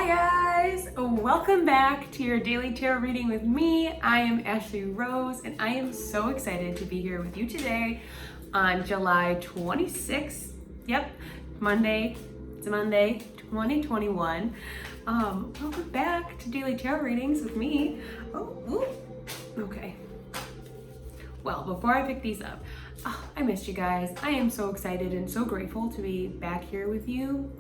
guys, welcome back to your daily tarot reading with me. I am Ashley Rose and I am so excited to be here with you today on July 26th. Yep, Monday, it's a Monday, 2021. Welcome back to daily tarot readings with me. Okay. Well, before I pick these up, I missed you guys. I am so excited and so grateful to be back here with you,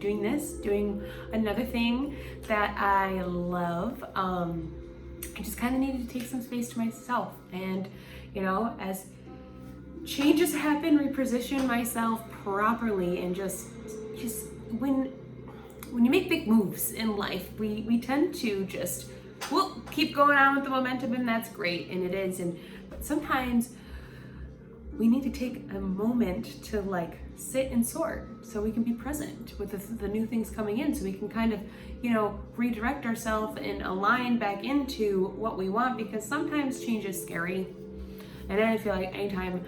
doing another thing that I love. I just kind of needed to take some space to myself, and as changes happen, reposition myself properly, and just when you make big moves in life, we tend to just keep going on with the momentum, and that's great, and it is, but sometimes we need to take a moment to sit and sort so we can be present with the new things coming in, so we can kind of, redirect ourselves and align back into what we want, because sometimes change is scary. And I feel like anytime,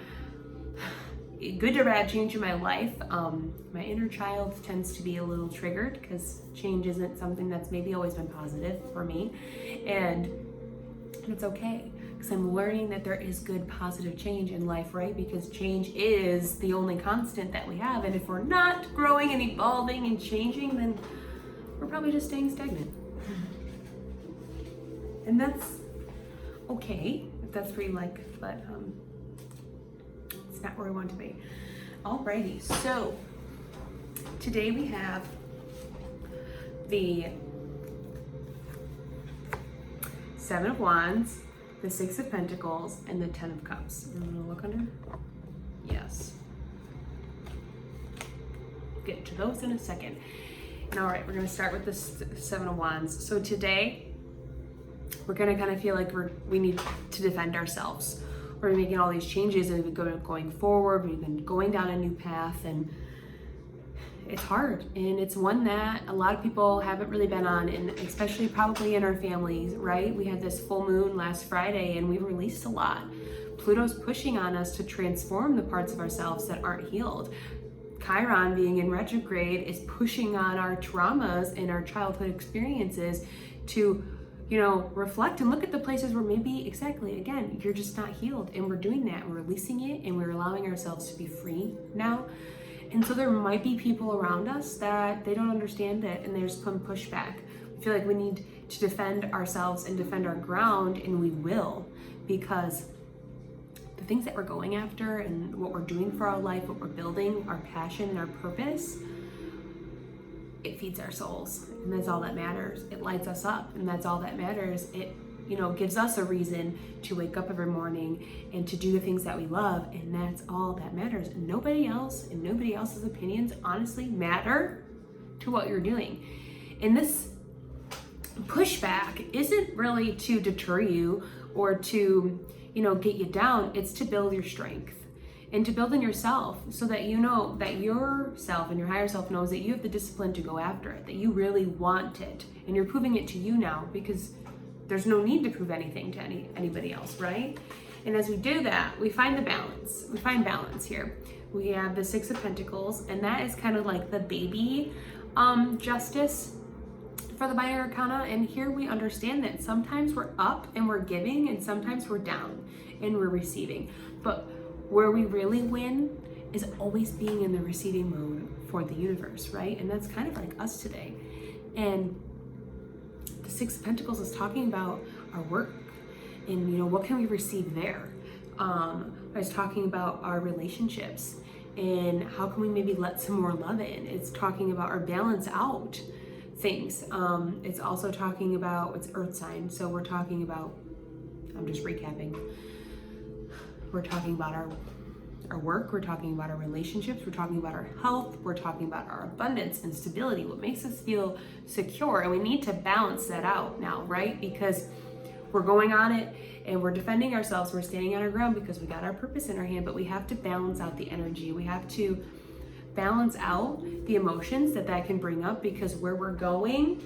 good or bad change in my life, my inner child tends to be a little triggered because change isn't something that's maybe always been positive for me. And it's okay, because I'm learning that there is good positive change in life, right? Because change is the only constant that we have. And if we're not growing and evolving and changing, then we're probably just staying stagnant. And that's okay if that's where you but it's not where we want to be. Alrighty, so today we have the Seven of Wands, the Six of Pentacles, and the Ten of Cups. I'm gonna look under. Yes. Get to those in a second. And all right, we're gonna start with the Seven of Wands. So today, we're gonna kind of feel like we need to defend ourselves. We're making all these changes, and we've been going forward. We've been going down a new path, and it's hard, and it's one that a lot of people haven't really been on, and especially probably in our families, right? We had this full moon last Friday, and we released a lot. Pluto's pushing on us to transform the parts of ourselves that aren't healed. Chiron, being in retrograde, is pushing on our traumas and our childhood experiences to reflect and look at the places where maybe, again, you're just not healed, and we're doing that. We're releasing it, and we're allowing ourselves to be free now. And so there might be people around us that they don't understand it, and there's some pushback. We feel like we need to defend ourselves and defend our ground, and we will, because the things that we're going after and what we're doing for our life, what we're building, our passion and our purpose, it feeds our souls, and that's all that matters. It lights us up, and that's all that matters. It gives us a reason to wake up every morning and to do the things that we love, and that's all that matters. And nobody else and nobody else's opinions honestly matter to what you're doing. And this pushback isn't really to deter you or to, get you down. It's to build your strength and to build in yourself, so that you know that yourself and your higher self knows that you have the discipline to go after it, that you really want it, and you're proving it to you now, because there's no need to prove anything to anybody else, right? And as we do that, we find the balance. We find balance here. We have the Six of Pentacles, and that is kind of like the baby justice for the Minor Arcana. And here we understand that sometimes we're up and we're giving, and sometimes we're down and we're receiving. But where we really win is always being in the receiving mode for the universe, right? And that's kind of like us today. And the Six of Pentacles is talking about our work, and what can we receive there. I was talking about our relationships and how can we maybe let some more love in. It's talking about our balance out things. It's also talking about, it's Earth sign, so we're talking about, I'm just recapping, we're talking about our work, we're talking about our relationships, we're talking about our health, we're talking about our abundance and stability, what makes us feel secure. And we need to balance that out now, right? Because we're going on it and we're defending ourselves, we're standing on our ground because we got our purpose in our hand, but we have to balance out the energy. We have to balance out the emotions that can bring up, because where we're going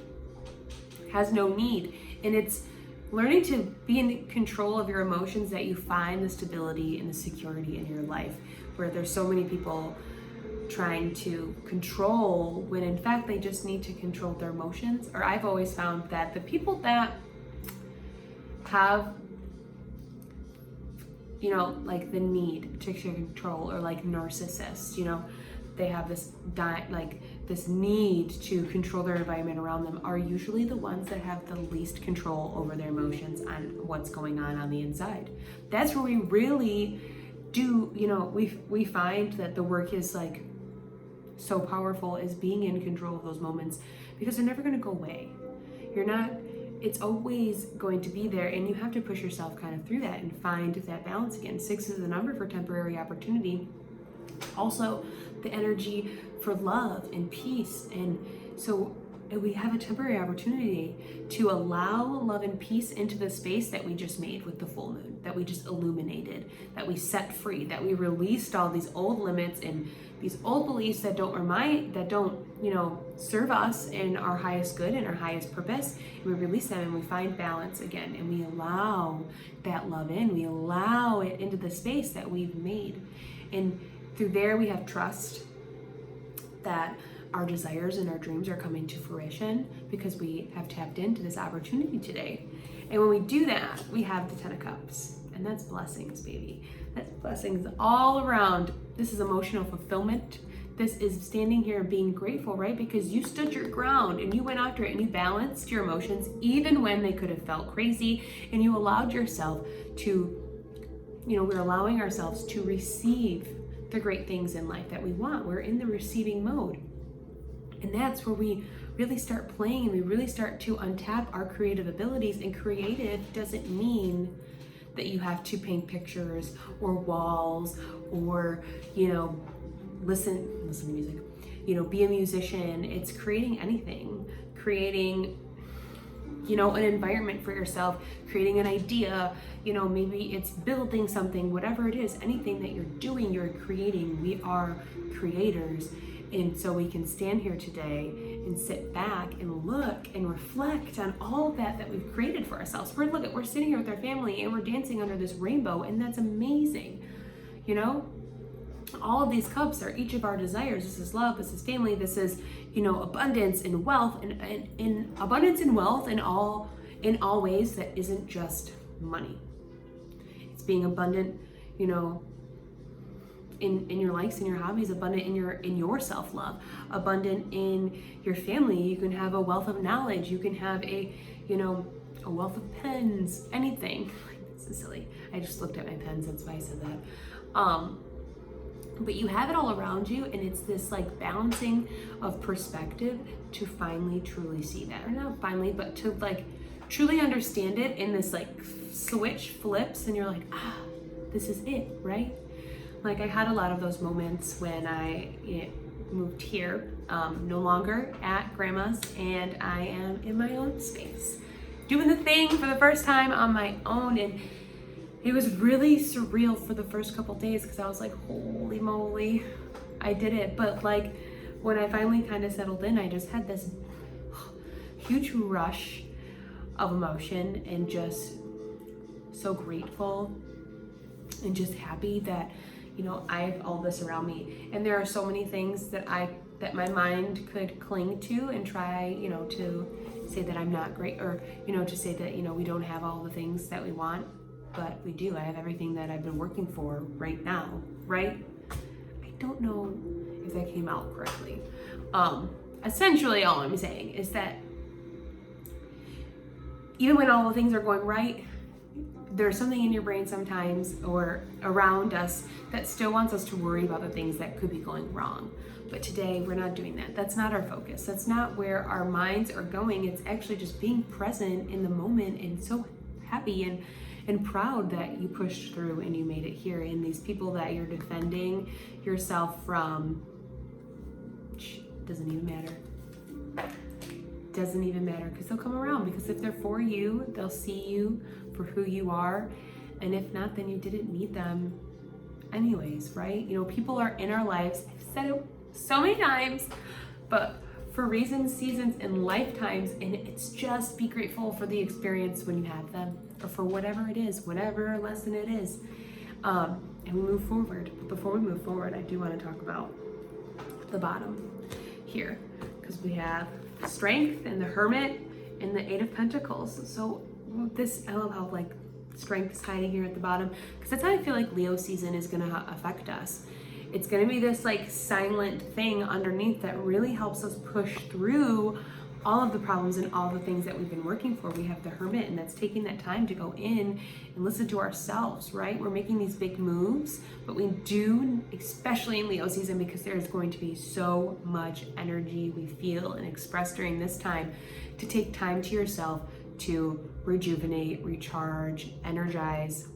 has no need. And it's learning to be in control of your emotions that you find the stability and the security in your life, where there's so many people trying to control, when in fact they just need to control their emotions. Or I've always found that the people that have, you know, like the need to control, or like narcissists, you know, they have this this need to control their environment around them, are usually the ones that have the least control over their emotions and what's going on the inside. That's where we really do, you know, we find that the work is like so powerful, is being in control of those moments, because they're never going to go away. It's always going to be there, and you have to push yourself kind of through that and find that balance again. 6 is the number for temporary opportunity. Also, the energy for love and peace. And so we have a temporary opportunity to allow love and peace into the space that we just made with the full moon, that we just illuminated, that we set free, that we released all these old limits and these old beliefs that don't, you know, serve us in our highest good and our highest purpose. And we release them, and we find balance again, and we allow that love in, we allow it into the space that we've made. And through there, we have trust that our desires and our dreams are coming to fruition, because we have tapped into this opportunity today. And when we do that, we have the 10 of Cups, and that's blessings, baby. That's blessings all around. This is emotional fulfillment. This is standing here and being grateful, right? Because you stood your ground and you went after it, and you balanced your emotions even when they could have felt crazy, and you allowed yourself to, you know, we're allowing ourselves to receive the great things in life that we want. We're in the receiving mode. And that's where we really start playing, and we really start to untap our creative abilities. And creative doesn't mean that you have to paint pictures or walls, or, you know, listen to music, you know, be a musician. It's creating anything, creating, you know, an environment for yourself, creating an idea, you know, maybe it's building something, whatever it is, anything that you're doing, you're creating. We are creators. And so we can stand here today and sit back and look and reflect on all of that we've created for ourselves. We're sitting here with our family, and we're dancing under this rainbow, and that's amazing. You know, all of these cups are each of our desires. This is love, this is family, this is, you know, abundance and wealth, and abundance and wealth in all ways that isn't just money. It's being abundant, you know, in your likes and your hobbies, abundant in your self-love, abundant in your family. You can have a wealth of knowledge, you can have a wealth of pens, anything. This is silly. I just looked at my pens, that's why I said that. But you have it all around you, and it's this like balancing of perspective to finally truly see that. Or not finally, but to like truly understand it, in this like switch flips, and you're like, this is it, right? Like, I had a lot of those moments when I moved here, no longer at grandma's, and I am in my own space, doing the thing for the first time on my own. And it was really surreal for the first couple days, because I was like, holy moly, I did it. But like, when I finally kind of settled in, I just had this huge rush of emotion, and just so grateful and just happy that, you know, I have all this around me. And there are so many things that my mind could cling to and try, you know, to say that I'm not great, or, you know, to say that, you know, we don't have all the things that we want, but we do. I have everything that I've been working for right now, right? I don't know if that came out correctly. Essentially all I'm saying is that even when all the things are going right, there's something in your brain sometimes, or around us, that still wants us to worry about the things that could be going wrong. But today, we're not doing that. That's not our focus. That's not where our minds are going. It's actually just being present in the moment, and so happy and proud that you pushed through and you made it here. And these people that you're defending yourself from, doesn't even matter. Doesn't even matter, because they'll come around. Because if they're for you, they'll see you for who you are, and if not, then you didn't need them anyways, right? You know, people are in our lives. I've said it so many times, but for reasons, seasons, and lifetimes. And it's just be grateful for the experience when you have them, or for whatever it is, whatever lesson it is, and we move forward. But before we move forward, I do want to talk about the bottom here, because we have Strength and the Hermit and the Eight of Pentacles. So this, I love how like Strength is hiding here at the bottom, because that's how I feel like Leo season is gonna affect us. It's gonna be this like silent thing underneath that really helps us push through all of the problems and all the things that we've been working for. We have the Hermit, and that's taking that time to go in and listen to ourselves, right? We're making these big moves, but we do, especially in Leo season, because there's going to be so much energy we feel and express during this time, to take time to yourself to rejuvenate, recharge, energize.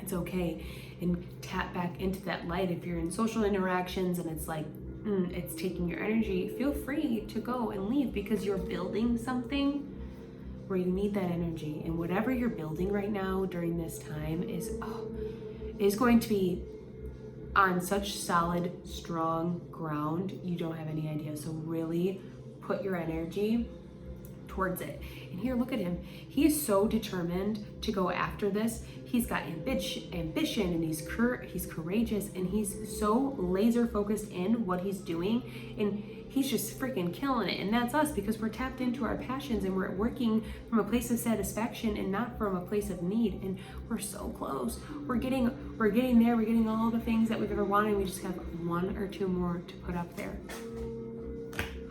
It's okay. And tap back into that light. If you're in social interactions and it's like, it's taking your energy, feel free to go and leave, because you're building something where you need that energy. And whatever you're building right now during this time is going to be on such solid, strong ground, you don't have any idea. So really put your energy towards it. And here, look at him. He is so determined to go after this. He's got ambition, and he's courageous, and he's so laser focused in what he's doing, and he's just freaking killing it. And that's us, because we're tapped into our passions and we're working from a place of satisfaction and not from a place of need. And we're so close. We're getting there. We're getting all the things that we've ever wanted. We just have one or two more to put up there.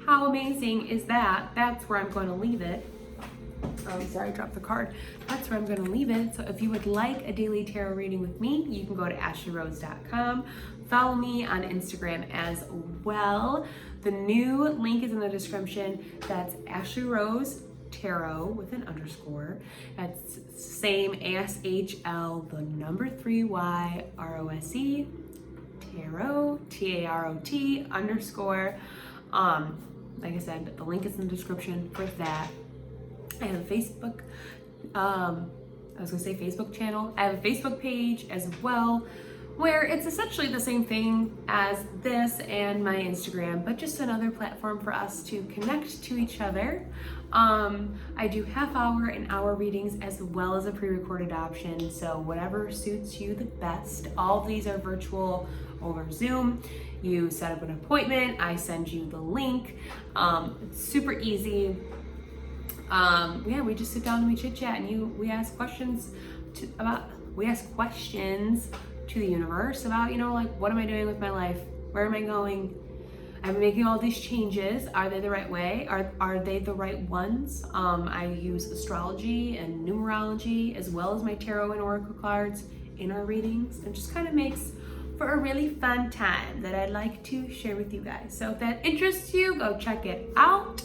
How amazing is that? That's where I'm going to leave it. Oh, sorry, I dropped the card. That's where I'm going to leave it. So if you would like a daily tarot reading with me, you can go to ashlyrose.com. Follow me on Instagram as well. The new link is in the description. That's Ashley Rose Tarot with an underscore. That's same ASHL, the number 3 YROSE Tarot, TAROT underscore. Like I said, the link is in the description for that. I have a Facebook, Facebook channel. I have a Facebook page as well, where it's essentially the same thing as this and my Instagram, but just another platform for us to connect to each other. I do half-hour and hour readings as well as a pre-recorded option, so whatever suits you the best. All of these are virtual over Zoom. You set up an appointment, I send you the link. It's super easy. We just sit down and we chit chat, and we ask questions to the universe about, like, what am I doing with my life? Where am I going? I'm making all these changes. Are they the right way? Are they the right ones? I use astrology and numerology as well as my tarot and oracle cards in our readings. It just kind of makes for a really fun time that I'd like to share with you guys. So if that interests you, go check it out.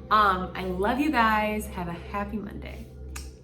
I love you guys. Have a happy Monday.